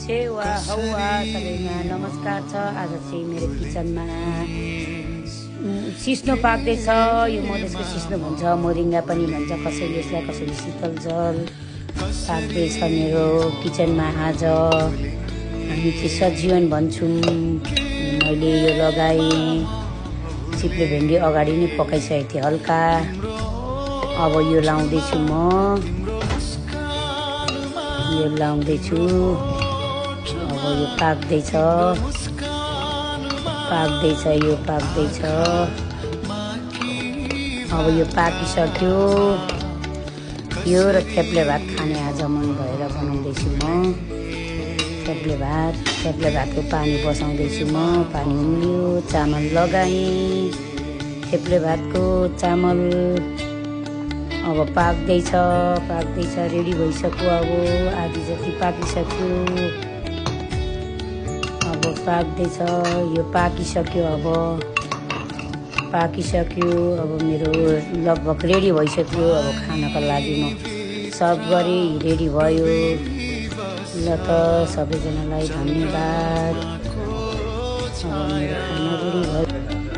सेवा हौवा सबैमा नमस्कार छ। आज चाहिँ मेरो किचनमा सिस्नो पाक्दैछ। यो मधेसको सिस्नो भन्छ, मोरिङ्गा पनि भन्छ कसैले यसलाई, कसैले शीतल जल पाक्दैछ मेरो किचनमा। आज हामी चाहिँ सजीवन भन्छौँ। मैले यो लगाएँ, चिप्ले भेन्डी अगाडि नै पकाइसकेको थिएँ हल्का। अब यो लाउँदैछु म, यो लाउँदैछु। अब यो पाक्दैछ, पाक्दैछ, यो पाक्दैछ। अब यो पाकिसक्यो। यो र थेप्ले भात खाने आज मन भएर बनाउँदैछु म। थेप्ले भातको पानी बसाउँदैछु म। पानी उम्ल्यो, चामल लगाएँ। थेप्ले भातको चामल अब पाक्दैछ, रेडी भइसक्यो। अब आधी जति पाकिसक्यो। अब पाक्दैछ, यो पाकिसक्यो। अब पाकिसक्यो। अब मेरो लगभग रेडी भइसक्यो। अब खानको लागि म सर्भ गरेँ, रेडी भयो। ल त सबैजनालाई धन्यवाद। अब मेरो खाना रेडी भयो।